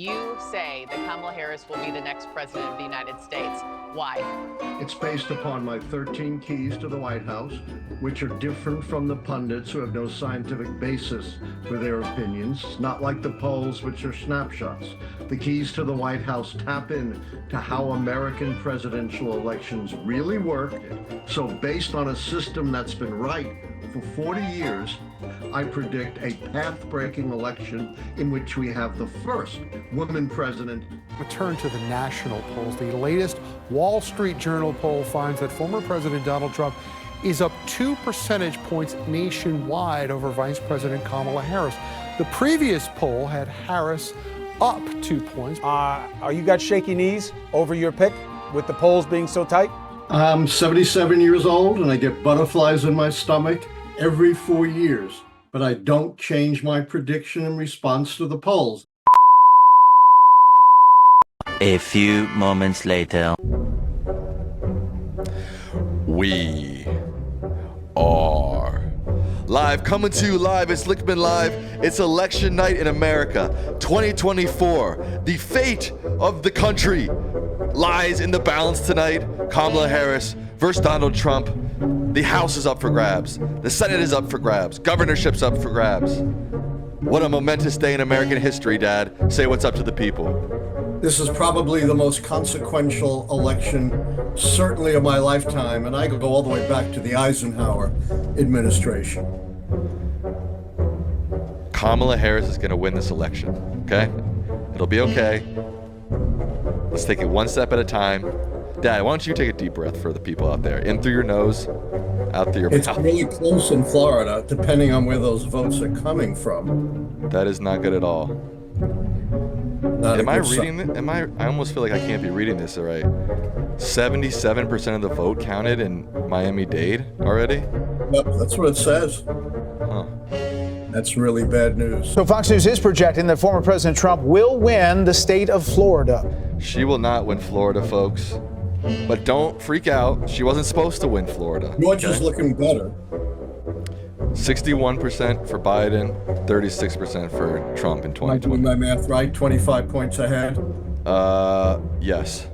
You say that Kamala Harris will be the next president of the United States. Why? It's based upon my 13 keys to the White House, which are different from the pundits who have no scientific basis for their opinions, not like the polls, which are snapshots. The keys to the White House tap in to how American presidential elections really work. So based on a system that's been right for 40 years, I predict a path-breaking election in which we have the first woman president. Return to the national polls. The latest Wall Street Journal poll finds that former President Donald Trump is up 2 percentage points nationwide over Vice President Kamala Harris. The previous poll had Harris up 2 points. Are you got shaky knees over your pick with the polls being so tight? I'm 77 years old and I get butterflies in my stomach every 4 years, but I don't change my prediction in response to the polls. A few moments later. We are live, coming to you live. It's Lichtman Live. It's election night in America 2024. The fate of the country lies in the balance tonight. Kamala Harris versus Donald Trump. The House is up for grabs. The Senate is up for grabs. Governorship's up for grabs. What a momentous day in American history, Dad. Say what's up to the people. This is probably the most consequential election, certainly of my lifetime, and I go all the way back to the Eisenhower administration. Kamala Harris is going to win this election, okay? It'll be okay. Let's take it one step at a time. Dad, why don't you take a deep breath for the people out there? In through your nose, out through your mouth. It's really close in Florida, depending on where those votes are coming from. That is not good at all. Am I reading this? I almost feel like I can't be reading this right. 77% of the vote counted in Miami-Dade already? Yep, that's what it says. Huh. That's really bad news. So Fox News is projecting that former President Trump will win the state of Florida. She will not win Florida, folks. But don't freak out. She wasn't supposed to win Florida. Georgia's looking better. 61% for Biden, 36% for Trump in 2020. Am I doing my math right? 25 points ahead? Yes.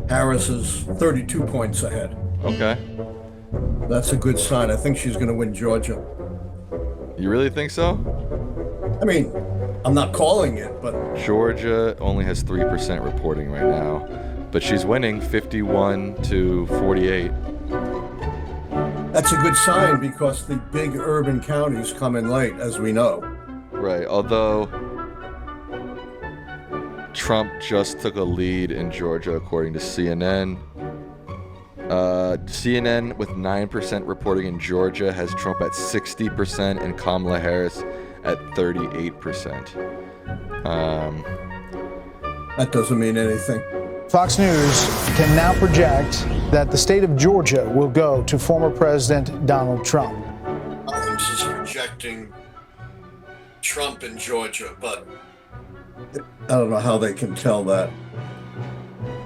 Harris is 32 points ahead. Okay. That's a good sign. I think she's going to win Georgia. You really think so? I mean, I'm not calling it, but... Georgia only has 3% reporting right now, but she's winning 51 to 48. That's a good sign because the big urban counties come in late, as we know. Right, although Trump just took a lead in Georgia, according to CNN. CNN with 9% reporting in Georgia has Trump at 60% and Kamala Harris at 38%. That doesn't mean anything. Fox News can now project that the state of Georgia will go to former President Donald Trump. Times is projecting Trump in Georgia, but I don't know how they can tell that.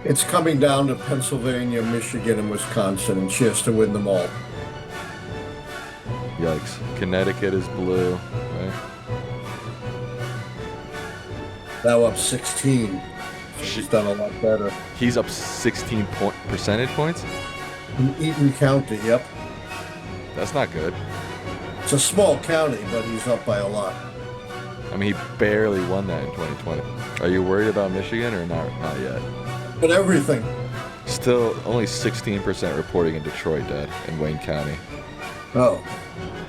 It's coming down to Pennsylvania, Michigan, and Wisconsin, and she has to win them all. Yikes. Connecticut is blue, right? Now up 16. She's done a lot better. He's up 16 percentage points? In Eaton County, yep. That's not good. It's a small county, but he's up by a lot. I mean, he barely won that in 2020. Are you worried about Michigan or not yet? But everything. Still only 16% reporting in Detroit, Dad, in Wayne County. Oh,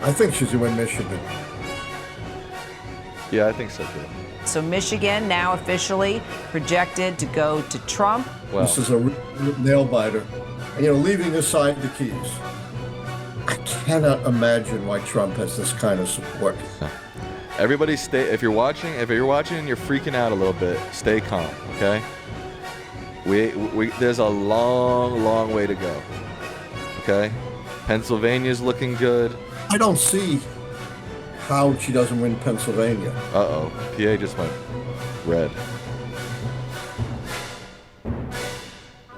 I think she's going to win Michigan. Yeah, I think so too. So Michigan now officially projected to go to Trump. Well, This is a nail biter. And, leaving aside the keys, I cannot imagine why Trump has this kind of support. everybody stay. If you're watching and you're freaking out a little bit, stay calm, okay? We there's a long way to go. Okay? Pennsylvania's looking good. I don't see how she doesn't win Pennsylvania. Uh-oh. PA just went red.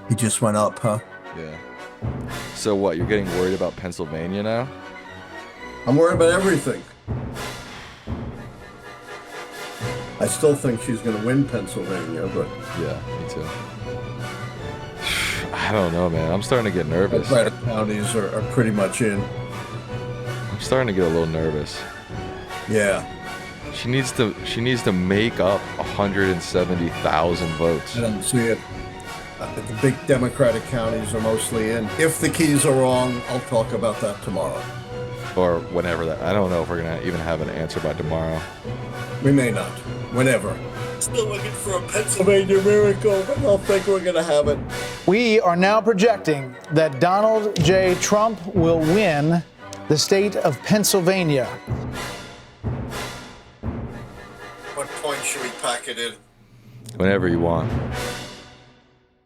He just went up, huh? Yeah. So what, you're getting worried about Pennsylvania now? I'm worried about everything. I still think she's going to win Pennsylvania, but Yeah, me too. I don't know, man. I'm starting to get nervous. Democratic counties are pretty much in. I'm starting to get a little nervous. Yeah. She needs to make up 170,000 votes. I don't see it. The big Democratic counties are mostly in. If the keys are wrong, I'll talk about that tomorrow. Or whenever that. I don't know if we're gonna even have an answer by tomorrow. We may not. Whenever. Still looking for a Pennsylvania miracle, but I don't think we're going to have it. We are now projecting that Donald J. Trump will win the state of Pennsylvania. What point should we pack it in? Whenever you want.